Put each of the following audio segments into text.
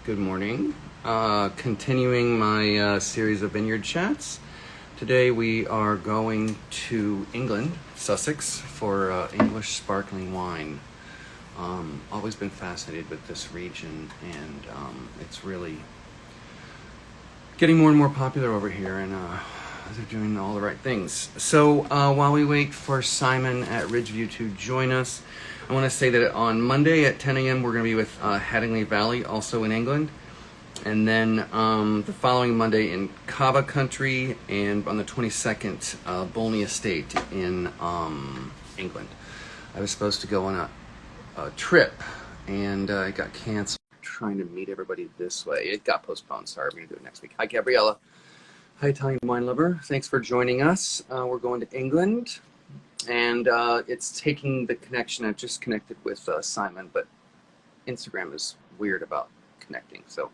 Good morning. Continuing my series of vineyard chats. Today we are going to England, Sussex, for English sparkling wine. Always been fascinated with this region, and it's really getting more and more popular over here, and they're doing all the right things. So while we wait for Simon at Ridgeview to join us, I want to say that on Monday at 10 a.m. we're going to be with Haddingley Valley, also in England. And then the following Monday in Cava Country, and on the 22nd, Bolney Estate in England. I was supposed to go on a trip, and it got canceled. Trying to meet everybody this way. It got postponed. Sorry, we're going to do it next week. Hi, Gabriella. Hi, Italian wine lover. Thanks for joining us. We're going to England. And it's taking the connection. I've just connected with Simon, but Instagram is weird about connecting. So,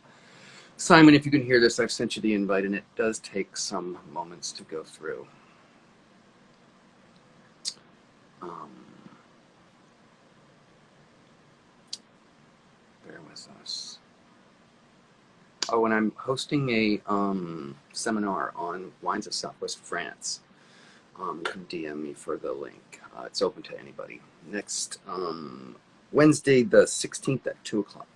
Simon, if you can hear this, I've sent you the invite, and it does take some moments to go through. Bear with us. Oh, and I'm hosting a seminar on wines of Southwest France. You can DM me for the link. It's open to anybody. Next Wednesday, the 16th at 2 o'clock.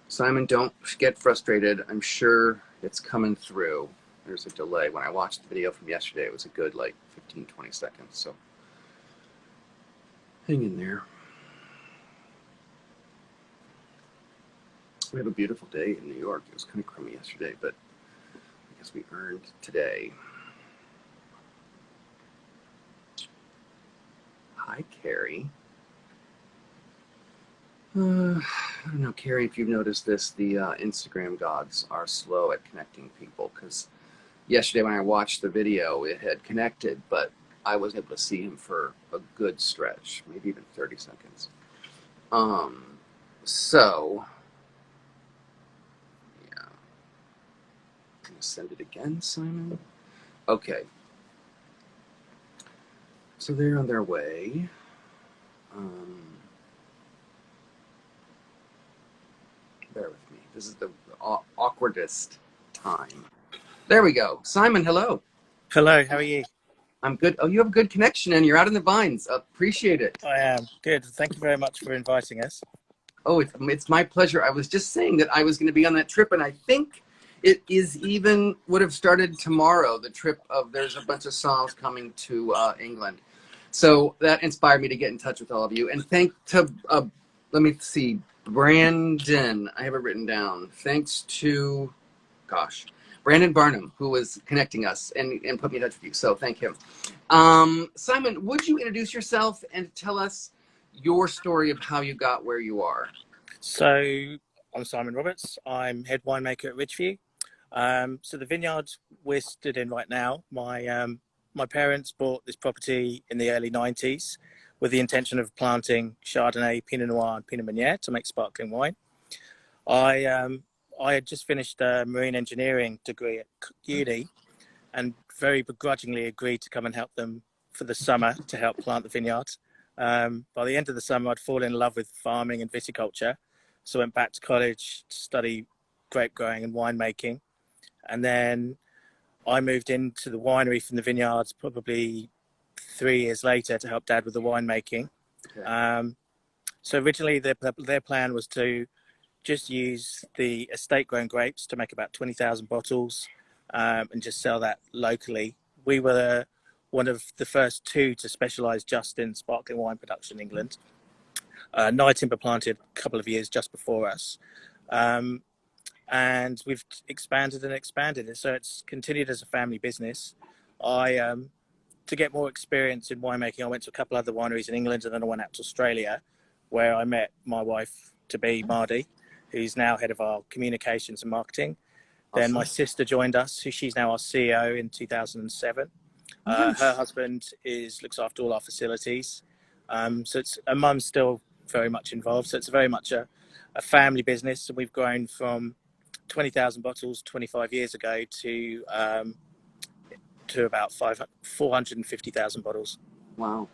Simon, don't get frustrated. I'm sure it's coming through. There's a delay. When I watched the video from yesterday, it was a good 15, 20 seconds. So hang in there. We have a beautiful day in New York. It was kind of crummy yesterday, but I guess we earned today. Hi, Carrie. I don't know, Carrie, if you've noticed this, the Instagram gods are slow at connecting people, because yesterday when I watched the video, it had connected, but I was able to see him for a good stretch, maybe even 30 seconds. So, yeah. I'm going to send it again, Simon. Okay. So they're on their way. Bear with me. This is the awkwardest time. There we go. Simon, hello. Hello, how are you? I'm good. Oh, you have a good connection, and you're out in the vines. Appreciate it. I am. Good. Thank you very much for inviting us. Oh, it's my pleasure. I was just saying that I was going to be on that trip, and I think it would have started tomorrow, the trip of, there's a bunch of songs coming to England. So that inspired me to get in touch with all of you. And let me see, Brandon, I have it written down. Thanks to, Brandon Barnum, who was connecting us and put me in touch with you. So thank him. Simon, would you introduce yourself and tell us your story of how you got where you are? So I'm Simon Roberts. I'm head winemaker at Ridgeview. So the vineyard we're stood in right now, my parents bought this property in the early 90s with the intention of planting Chardonnay, Pinot Noir, and Pinot Meunier to make sparkling wine. I had just finished a marine engineering degree at uni and very begrudgingly agreed to come and help them for the summer to help plant the vineyard. By the end of the summer, I'd fallen in love with farming and viticulture. So I went back to college to study grape growing and winemaking. And then I moved into the winery from the vineyards probably 3 years later to help Dad with the winemaking. Okay. So originally their plan was to just use the estate grown grapes to make about 20,000 bottles and just sell that locally. We were one of the first two to specialise just in sparkling wine production in England. Timber planted a couple of years just before us. And we've expanded and expanded it. So it's continued as a family business. To get more experience in winemaking, I went to a couple other wineries in England, and then I went out to Australia, where I met my wife-to-be, Mardi, who's now head of our communications and marketing. Awesome. Then my sister joined us, she's now our CEO in 2007. Nice. Her husband looks after all our facilities. So mum's still very much involved. So it's very much a family business. And we've grown from 20,000 bottles 25 years ago to about 450,000 bottles. Wow.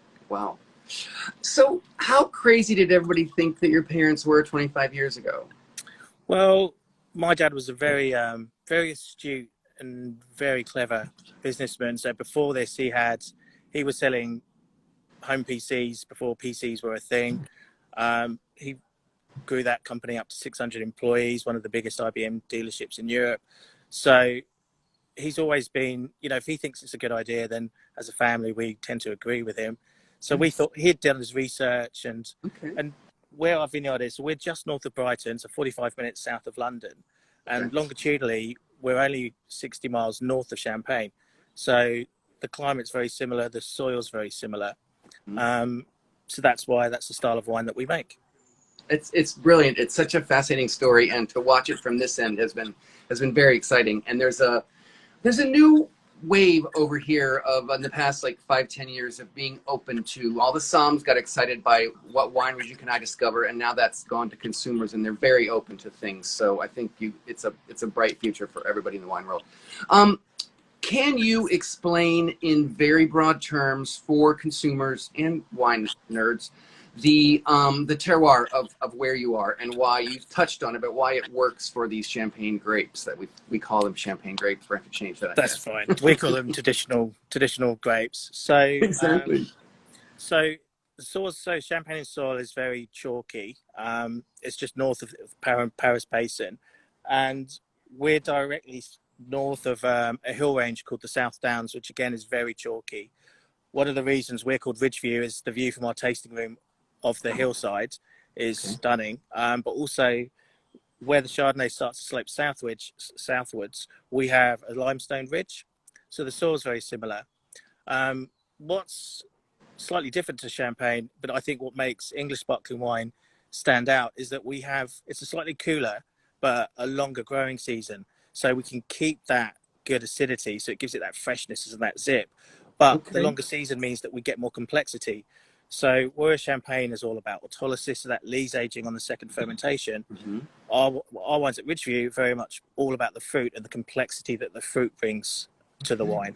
So how crazy did everybody think that your parents were 25 years ago? Well, my dad was a very astute and very clever businessman. So before this, he was selling home PCs before PCs were a thing. He grew that company up to 600 employees, one of the biggest IBM dealerships in Europe. So he's always been, if he thinks it's a good idea, then as a family, we tend to agree with him. So we thought he had done his research and where our vineyard is, so we're just north of Brighton, so 45 minutes south of London. And longitudinally, we're only 60 miles north of Champagne. So the climate's very similar, the soil's very similar. So that's why that's the style of wine that we make. It's brilliant. It's such a fascinating story, and to watch it from this end has been very exciting. And there's a new wave over here of in the past like 5-10 years of being open to all the somms got excited by what wineries you can discover, and now that's gone to consumers, and they're very open to things. So I think it's a bright future for everybody in the wine world. Can you explain in very broad terms for consumers and wine nerds the terroir of where you are and why you've touched on it, but why it works for these champagne grapes that we call them champagne grapes? We're going to change that. That's fine. We call them traditional grapes. So Exactly. So the soil, so Champagne soil is very chalky. It's just north of the Paris Basin, and we're directly north of a hill range called the South Downs, which again is very chalky. One of the reasons we're called Ridgeview is the view from our tasting room of the hillside is stunning, but also where the Chardonnay starts to slope southwards, we have a limestone ridge, so the soil is very similar. What's slightly different to Champagne, but I think what makes English sparkling wine stand out is that it's a slightly cooler but a longer growing season, so we can keep that good acidity, so it gives it that freshness and that zip, but the longer season means that we get more complexity. So whereas Champagne is all about autolysis, so that lees aging on the second fermentation, our wines at Ridgeview are very much all about the fruit and the complexity that the fruit brings to the wine.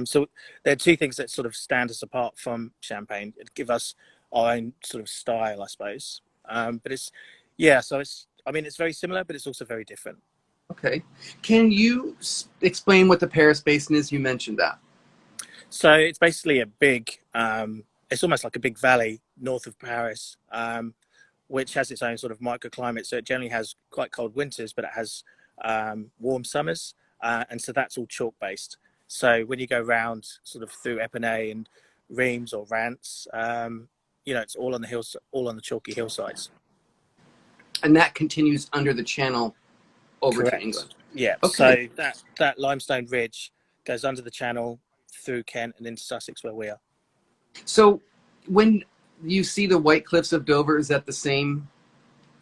So there are two things that sort of stand us apart from Champagne. It give us our own sort of style, I suppose. But it's very similar, but it's also very different. Okay. Can you explain what the Paris Basin is? You mentioned that. So it's basically a big, it's almost like a big valley north of Paris, which has its own sort of microclimate. So it generally has quite cold winters, but it has warm summers. And so that's all chalk based. So when you go round sort of through Epinay and Reims or Rance, it's all on the hills, all on the chalky hillsides. And that continues under the channel over Correct. to England. Yeah. Okay. So that limestone ridge goes under the channel through Kent and into Sussex where we are. So when you see the White Cliffs of Dover, is that the same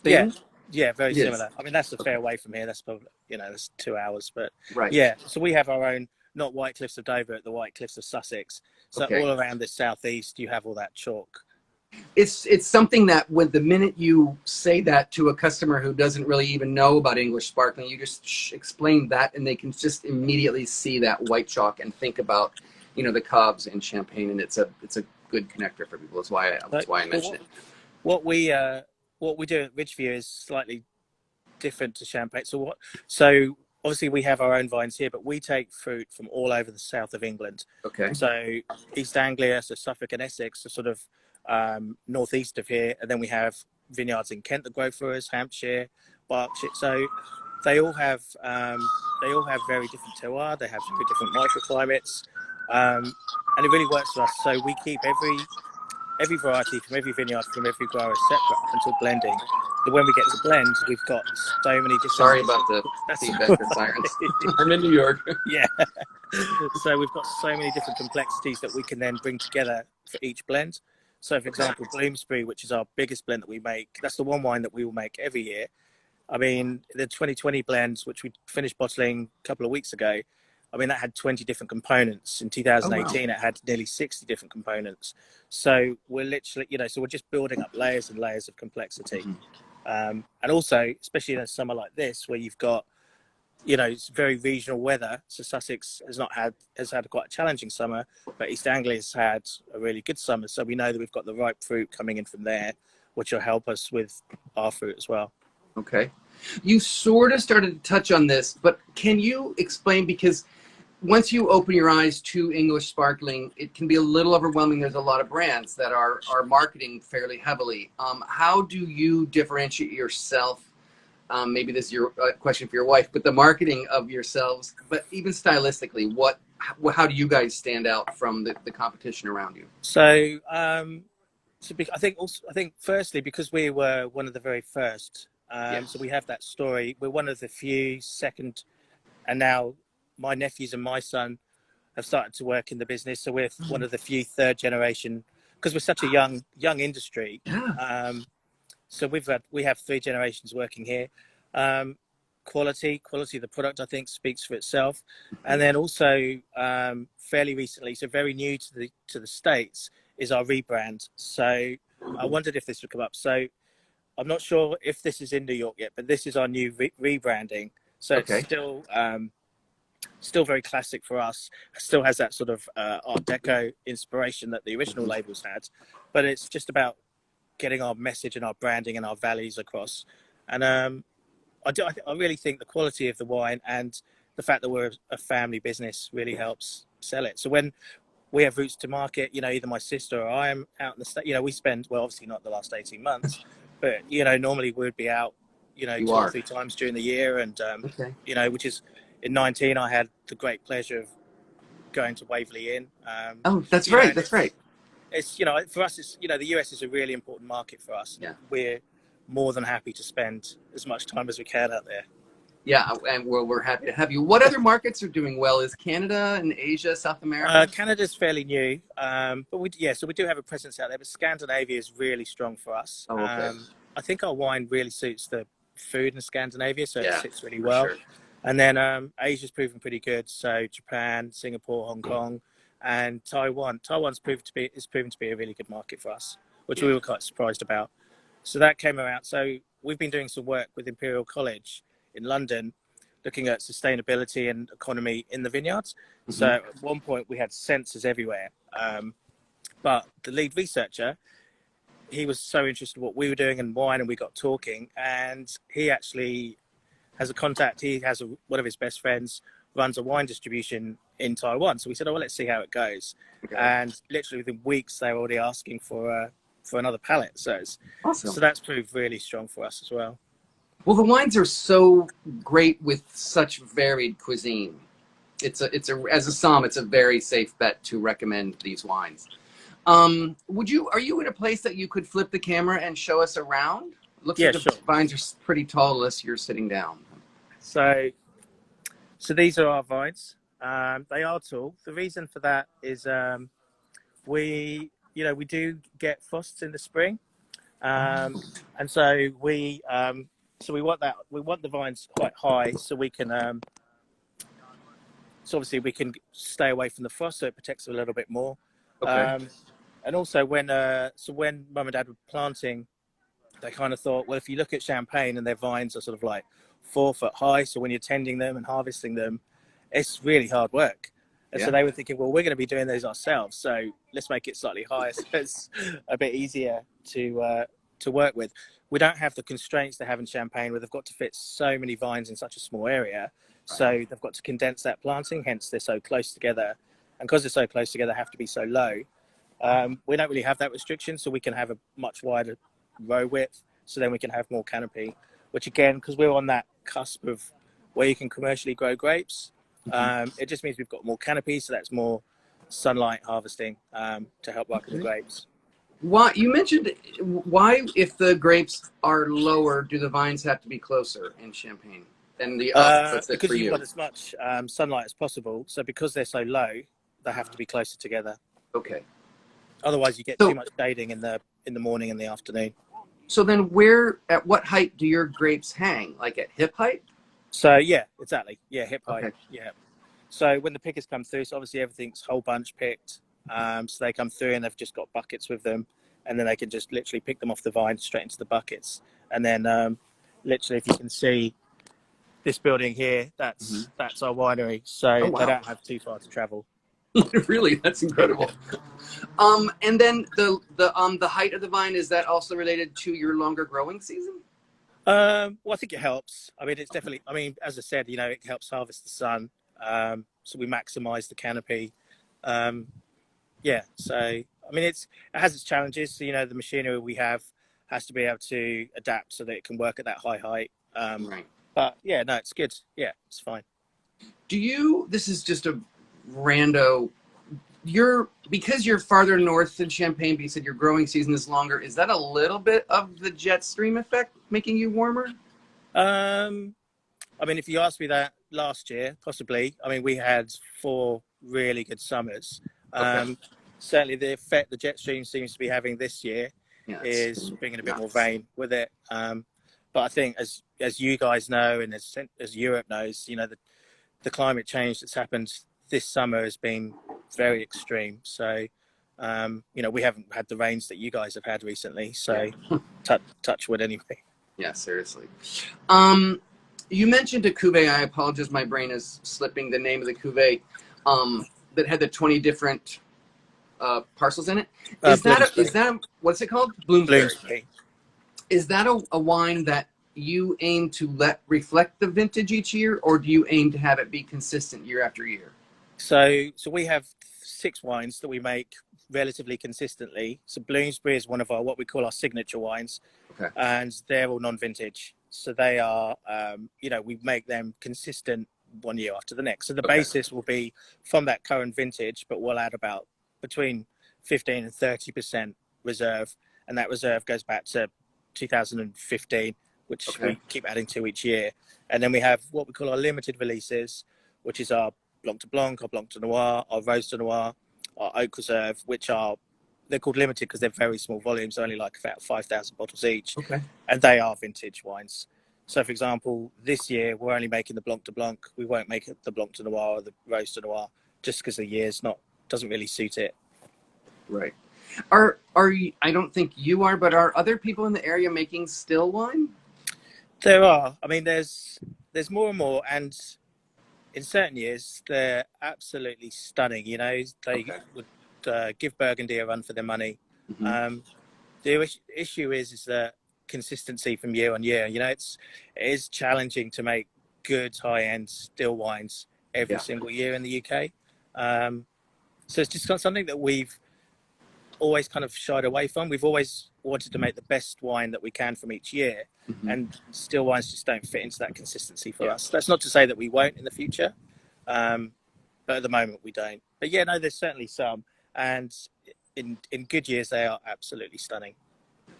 thing? Yeah, very similar. I mean, that's a fair way from here. That's probably, that's 2 hours, but right. Yeah. So we have our own, not White Cliffs of Dover, the White Cliffs of Sussex. So all around the southeast, you have all that chalk. It's something that when the minute you say that to a customer who doesn't really even know about English sparkling, you just explain that and they can just immediately see that white chalk and think about, the Cobs and Champagne, and it's a good connector for people. That's why I mentioned it. What we do at Ridgeview is slightly different to Champagne. So obviously we have our own vines here, but we take fruit from all over the south of England. Okay. So East Anglia, so Suffolk and Essex are sort of northeast of here, and then we have vineyards in Kent that grow for us, Hampshire, Berkshire. So they all have very different terroir. They have very different microclimates, and it really works for us. So we keep every variety from every vineyard from every grower separate up until blending. So when we get to blend, we've got so many different. Sorry about the feedback and sirens. I'm in New York. Yeah. So we've got so many different complexities that we can then bring together for each blend. So, for example, Bloomsbury, which is our biggest blend that we make, that's the one wine that we will make every year. I mean, the 2020 blends, which we finished bottling a couple of weeks ago, I mean, that had 20 different components. In 2018, It had nearly 60 different components. So we're literally, so we're just building up layers and layers of complexity. And also, especially in a summer like this, where you've got it's very regional weather. So Sussex has had quite a challenging summer, but East Anglia's had a really good summer. So we know that we've got the ripe fruit coming in from there, which will help us with our fruit as well. Okay. You sort of started to touch on this, but can you explain, because once you open your eyes to English sparkling, it can be a little overwhelming. There's a lot of brands that are marketing fairly heavily. How do you differentiate yourself? Maybe this is your question for your wife, but the marketing of yourselves, but even stylistically, how do you guys stand out from the competition around you? So, I think firstly, because we were one of the very first, Yes. so we have that story. We're one of the few, second, and now my nephews and my son have started to work in the business. So we're one of the few third generation, because we're such a young industry. Yeah. So we have 3 generations working here. Quality of the product, I think, speaks for itself. And then also fairly recently, so very new to the States, is our rebrand. So I wondered if this would come up. So I'm not sure if this is in New York yet, but this is our new rebranding. So it's Okay. still very classic for us. Still has that sort of Art Deco inspiration that the original labels had, but it's just about getting our message and our branding and our values across. And I really think the quality of the wine and the fact that we're a family business really helps sell it. So when we have routes to market, either my sister or I am out in the state, we spend, well, obviously not the last 18 months, but, normally we'd be out, You 2 or are. 3 times during the year. And, Okay. which is in 19, I had the great pleasure of going to Waverley Inn. Oh, that's right. And That's right. it's, for us, it's, the US is a really important market for us. Yeah. We're more than happy to spend as much time as we can out there. Yeah, and we're happy to have you. What other markets are doing well? Is Canada and Asia, South America? Canada's fairly new, but so we do have a presence out there. But Scandinavia is really strong for us. Oh, okay. I think our wine really suits the food in Scandinavia, so it sits really for well. sure. And then Asia's proven pretty good. So Japan, Singapore, Hong Kong, and Taiwan. Taiwan's proven to be a really good market for us, which we were quite surprised about. So that came around. So we've been doing some work with Imperial College in London, looking at sustainability and economy in the vineyards. So at one point we had sensors everywhere, but the lead researcher, he was so interested in what we were doing in wine, and we got talking, and he actually has a contact. He has one of his best friends runs a wine distribution in Taiwan. So we said, well, let's see how it goes. Okay. And literally within weeks, they were already asking for another pallet. So it's awesome. So that's proved really strong for us as well. Well, the wines are so great with such varied cuisine. As a somm, it's a very safe bet to recommend these wines. Are you in a place that you could flip the camera and show us around? Looks like the vines are pretty tall unless you're sitting down. So these are our vines. They are tall. The reason for that is we do get frosts in the spring, and so we want the vines quite high so we can obviously we can stay away from the frost, so it protects them a little bit more. Okay. And also when mum and dad were planting, they kind of thought, well, if you look at Champagne and their vines are sort of like 4 foot high, so when you're tending them and harvesting them, it's really hard work. And so they were thinking, well, we're going to be doing those ourselves, so let's make it slightly higher so it's a bit easier to work with. We don't have the constraints they have in Champagne, where they've got to fit so many vines in such a small area. So they've got to condense that planting, hence they're so close together. And because they're so close together, they have to be so low. We don't really have that restriction, so we can have a much wider row width, so then we can have more canopy, which again, because we're on that cusp of where you can commercially grow grapes, it just means we've got more canopy, so that's more sunlight harvesting to help ripen the grapes. Why you mentioned if the grapes are lower, do the vines have to be closer in Champagne than the opposite because for you want as much sunlight as possible, so because they're so low, they have to be closer together. Okay. Otherwise, you get too much shading in the morning and the afternoon. So then, at what height do your grapes hang? Like at hip height? So yeah, exactly. Yeah, hip height. Okay. Yeah. So when the pickers come through, so obviously everything's whole bunch picked. So they come through and they've just got buckets with them, and then they can just literally pick them off the vine straight into the buckets. And then literally, if you can see, this building here, that's our winery. So Oh, wow. they don't have too far to travel. Really, that's incredible. And then the height of the vine, is that also related to your longer growing season? Well, I think it helps. I mean, it's definitely. I mean, as I said, it helps harvest the sun. So we maximise the canopy. Um, yeah. So I mean, it has its challenges. So, the machinery we have has to be able to adapt so that it can work at that high height. Right. But yeah, no, it's good. Yeah, it's fine. This is just a rando, because you're farther north than Champagne, but you said your growing season is longer. Is that a little bit of the jet stream effect making you warmer? I mean, if you asked me that last year, possibly. I mean, we had 4 really good summers. Okay. Certainly, the effect the jet stream seems to be having this year Yeah, it's is bringing a bit more nuts. rain with it. But I think, as you guys know, and as Europe knows, the climate change that's happened this summer has been very extreme. So, we haven't had the rains that you guys have had recently. So, Yeah. touch wood anyway. Yeah, seriously. Um, you mentioned a cuvee. I apologize, my brain is slipping the name of the cuvee. That had the 20 different parcels in it. Bloomsbury. What's it called? Bloomsbury. Bloomsbury. Is that a wine that you aim to let reflect the vintage each year, or do you aim to have it be consistent year after year? So we have 6 wines that we make relatively consistently. So Bloomsbury is one of what we call our signature wines, Okay. and they're all non-vintage. So they are, we make them consistent one year after the next. So the basis will be from that current vintage, but we'll add about between 15 and 30% reserve, and that reserve goes back to 2015, which we keep adding to each year. And then we have what we call our limited releases, which is our Blanc de Blanc, our Blanc de Noir, our Rose de Noir, our Oak Reserve, they're called limited because they're very small volumes, only like about 5,000 bottles each. Okay. And they are vintage wines. So, for example, this year we're only making the Blanc de Blanc. We won't make the Blanc de Noir or the Rose de Noir just because the year's doesn't really suit it. Right. I don't think you are, but are other people in the area making still wine? There are. I mean, there's more and more, and in certain years they're absolutely stunning. They would give Burgundy a run for their money. Mm-hmm. The issue is that consistency from year on year. It is challenging to make good high-end still wines every single year in the UK. So it's just something that we've always kind of shied away from. We've always wanted to make the best wine that we can from each year, and still wines just don't fit into that consistency for us. That's not to say that we won't in the future, but at the moment we don't. But yeah, no, there's certainly some, and in good years they are absolutely stunning.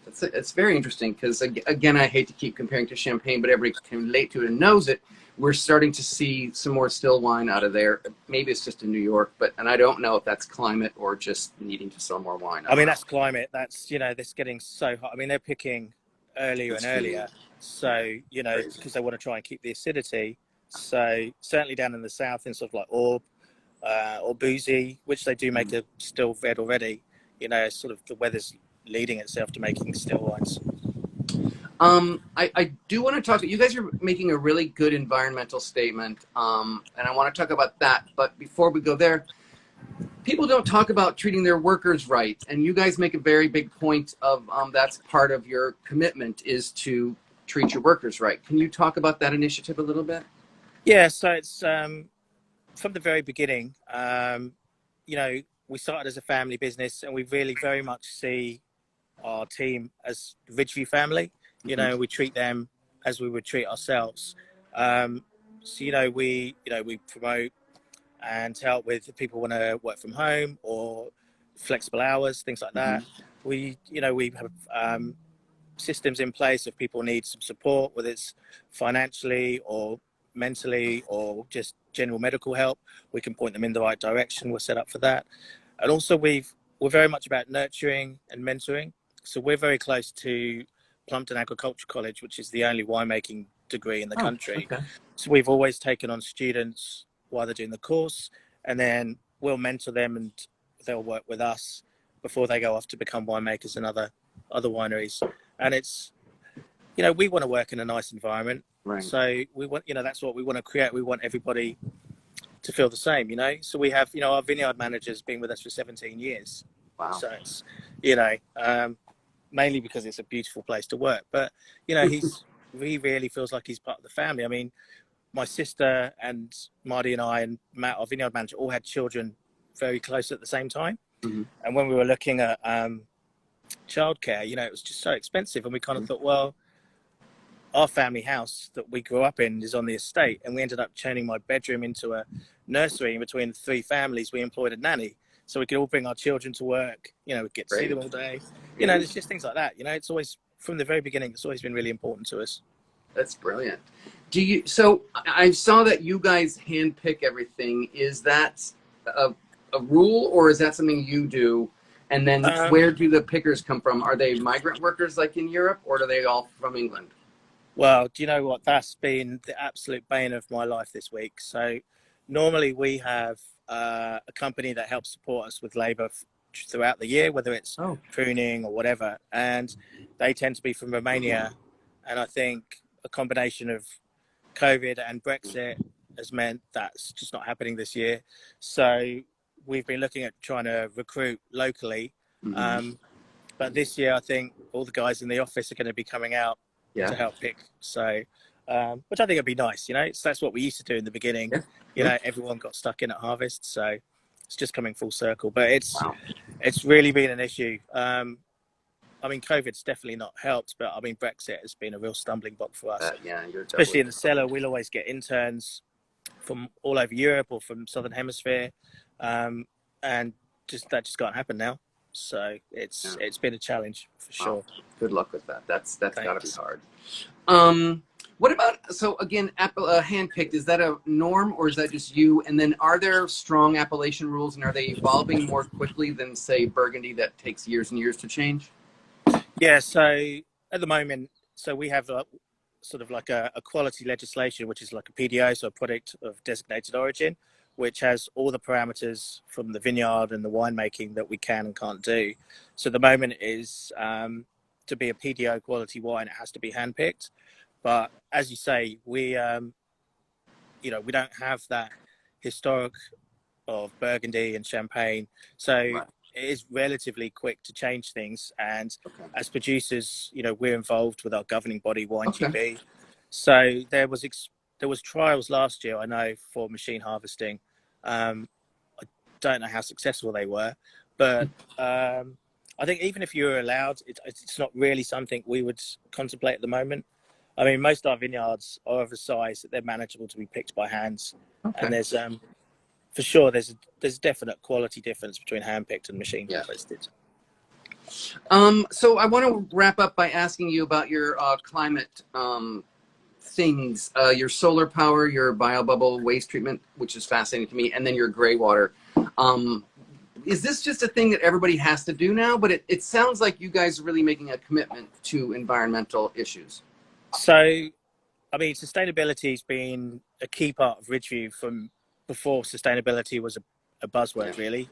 It's very interesting because, again, I hate to keep comparing to Champagne, but everybody can relate to it and knows it. We're starting to see some more still wine out of there. Maybe it's just in New York, and I don't know if that's climate or just needing to sell more wine. I mean, that's climate. That's, that's getting so hot. I mean, they're picking earlier and earlier. So, because they want to try and keep the acidity. So certainly down in the south in sort of like Orb or Boozy, which they do make a still red already, sort of the weather's leading itself to making still wines. I do want to talk. You guys are making a really good environmental statement, and I want to talk about that. But before we go there, people don't talk about treating their workers right, and you guys make a very big point of that's part of your commitment is to treat your workers right. Can you talk about that initiative a little bit? Yeah, so it's from the very beginning. We started as a family business, and we really very much see our team as Ridgeview family. We treat them as we would treat ourselves. So we promote and help with if people want to work from home or flexible hours, things like that. We have systems in place if people need some support, whether it's financially or mentally or just general medical help. We can point them in the right direction. We're set up for that. And also we're very much about nurturing and mentoring. So we're very close to Plumpton Agricultural College, which is the only winemaking degree in the country. Okay. So we've always taken on students while they're doing the course, and then we'll mentor them and they'll work with us before they go off to become winemakers in other wineries. And it's we want to work in a nice environment. Right. So we want, that's what we want to create. We want everybody to feel the same, So we have, our vineyard manager's been with us for 17 years. Wow. So it's, mainly because it's a beautiful place to work. But, he really feels like he's part of the family. I mean, my sister and Marty and I and Matt, our vineyard manager, all had children very close at the same time. Mm-hmm. And when we were looking at childcare, it was just so expensive. And we kind of thought, well, our family house that we grew up in is on the estate. And we ended up turning my bedroom into a nursery. In between the three families, we employed a nanny. So we could all bring our children to work, we get to see them all day. There's just things like that. It's always, from the very beginning, it's always been really important to us. That's brilliant. So I saw that you guys handpick everything. Is that a rule, or is that something you do? And then where do the pickers come from? Are they migrant workers like in Europe, or are they all from England? Well, do you know what? That's been the absolute bane of my life this week. So normally we have a company that helps support us with labour throughout the year, whether it's pruning or whatever. And they tend to be from Romania. And I think a combination of COVID and Brexit has meant that's just not happening this year. So we've been looking at trying to recruit locally. Mm-hmm. But this year, I think all the guys in the office are going to be coming out to help pick. So, which I think would be nice, So that's what we used to do in the beginning. Everyone got stuck in at harvest. So it's just coming full circle. But it's really been an issue. COVID's definitely not helped, but Brexit has been a real stumbling block for us. Especially in the cellar, we'll always get interns from all over Europe or from Southern Hemisphere, and that just can't happen now. So it's been a challenge for sure. Good luck with that. That's got to be hard. What about, so again, handpicked, is that a norm, or is that just you? And then are there strong appellation rules, and are they evolving more quickly than, say, Burgundy that takes years and years to change? Yeah, so at the moment, we have sort of like a quality legislation, which is like a PDO, so a product of designated origin, which has all the parameters from the vineyard and the winemaking that we can and can't do. So the moment is to be a PDO quality wine, it has to be handpicked. But as you say, we don't have that historic of Burgundy and Champagne. So it is relatively quick to change things. And as producers, we're involved with our governing body, WineGB. So there was trials last year, I know, for machine harvesting. I don't know how successful they were, but I think even if you were allowed, it's not really something we would contemplate at the moment. Most of our vineyards are of a size that they're manageable to be picked by hands. And there's for sure there's a definite quality difference between hand-picked and machine harvested. So I want to wrap up by asking you about your climate things, your solar power, your biobubble waste treatment, which is fascinating to me, and then your gray water. Is this just a thing that everybody has to do now? But it sounds like you guys are really making a commitment to environmental issues. So, sustainability has been a key part of Ridgeview from before sustainability was a buzzword, really.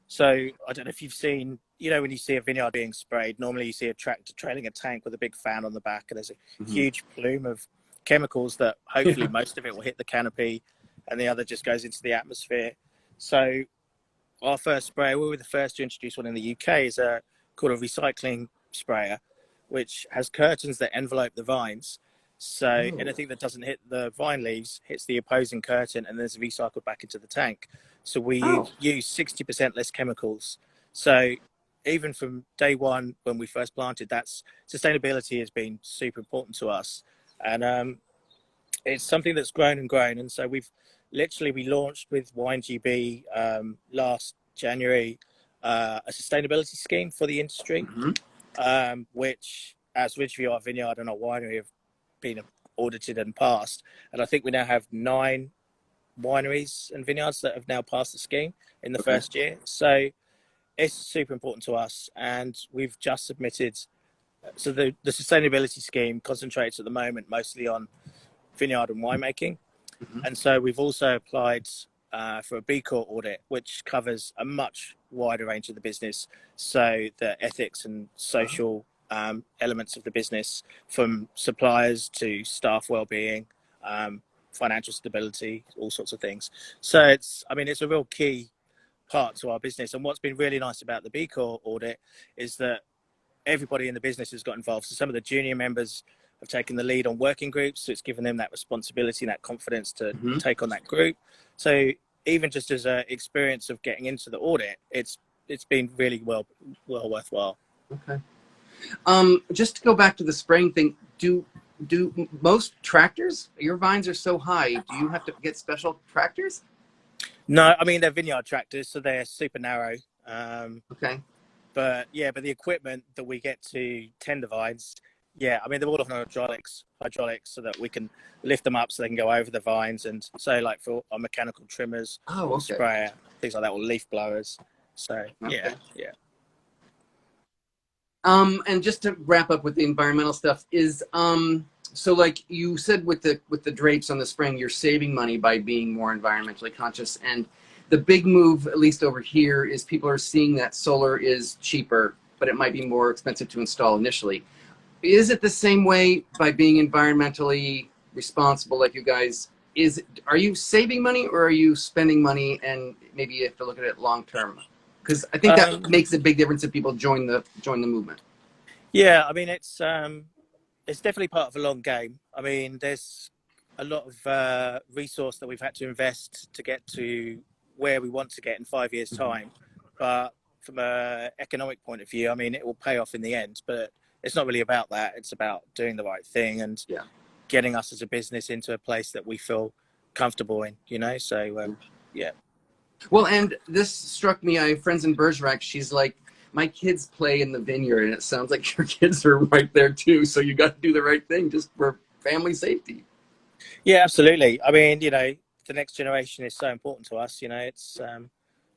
So I don't know if you've seen, when you see a vineyard being sprayed, normally you see a tractor trailing a tank with a big fan on the back, and there's a huge plume of chemicals that hopefully most of it will hit the canopy and the other just goes into the atmosphere. So our first sprayer, we were the first to introduce one in the UK, is called a recycling sprayer, which has curtains that envelope the vines. So anything that doesn't hit the vine leaves hits the opposing curtain and then is recycled back into the tank. So we use 60% less chemicals. So even from day one, when we first planted, sustainability has been super important to us. And it's something that's grown and grown. And so we launched with WineGB last January, a sustainability scheme for the industry, which as Ridgeview, our vineyard and our winery have been audited and passed. And I think we now have 9 wineries and vineyards that have now passed the scheme in the first year. So it's super important to us, and we've just submitted. So the sustainability scheme concentrates at the moment mostly on vineyard and winemaking. And so we've also applied for a B Corp audit, which covers a much wider range of the business. So the ethics and social elements of the business, from suppliers to staff well-being, financial stability, all sorts of things. So it's a real key part to our business. And what's been really nice about the B Corp audit is that everybody in the business has got involved. So some of the junior members have taken the lead on working groups, so it's given them that responsibility and that confidence to take on that group. So even just as an experience of getting into the audit, it's been really well worthwhile. Okay. Just to go back to the spraying thing, do most tractors, your vines are so high, do you have to get special tractors? No, I mean, they're vineyard tractors, so they're super narrow. Okay. But the equipment that we get to tend the vines, they're all on hydraulics, so that we can lift them up so they can go over the vines. And so, like for our mechanical trimmers, sprayer, things like that, or leaf blowers. So, yeah. And just to wrap up with the environmental stuff is, so like you said with the drapes on the spring, you're saving money by being more environmentally conscious. And the big move, at least over here, is people are seeing that solar is cheaper, but it might be more expensive to install initially. Is it the same way by being environmentally responsible like you guys? Are you saving money or are you spending money, and maybe you have to look at it long term? Because I think that makes a big difference if people join the movement. Yeah, I mean, it's definitely part of a long game. I mean, there's a lot of resource that we've had to invest to get to where we want to get in 5 years' time. But from an economic point of view, I mean, it will pay off in the end. But it's not really about that. It's about doing the right thing and getting us as a business into a place that we feel comfortable in, So, yeah. Well, and this struck me. I have friends in Bergerac. She's like, my kids play in the vineyard, and it sounds like your kids are right there too. So you got to do the right thing just for family safety. Yeah, absolutely. I mean, the next generation is so important to us. It's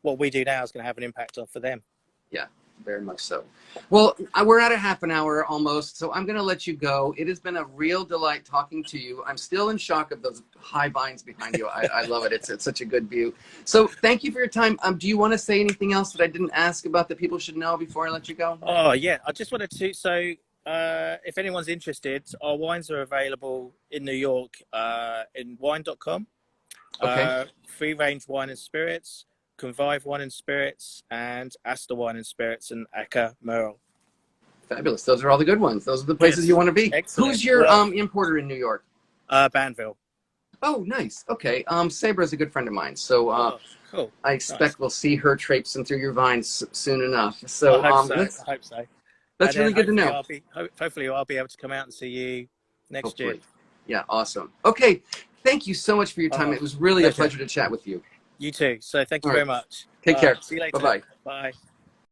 what we do now is going to have an impact for them. Yeah, very much so. Well, we're at a half an hour almost, so I'm going to let you go. It has been a real delight talking to you. I'm still in shock of those high vines behind you. I love it. It's such a good view. So thank you for your time. Do you want to say anything else that I didn't ask about that people should know before I let you go? Oh, yeah. I just wanted to, if anyone's interested, our wines are available in New York in wine.com. Okay. Free range wine and spirits, Convive Wine and Spirits, and Astor Wine and Spirits, and Aka Merle. Fabulous. Those are all the good ones. Those are the places you want to be. Excellent. Who's your importer in New York? Banville. Oh, nice. Okay. Sabra is a good friend of mine, so cool. I expect we'll see her traipsing through your vines soon enough. So I hope so. That's really good to know. Hopefully I'll be able to come out and see you next year. Yeah, awesome. Okay, thank you so much for your time. It was really a pleasure to chat with you. You too. So thank you very much. Take care. See you later. Bye-bye. Bye.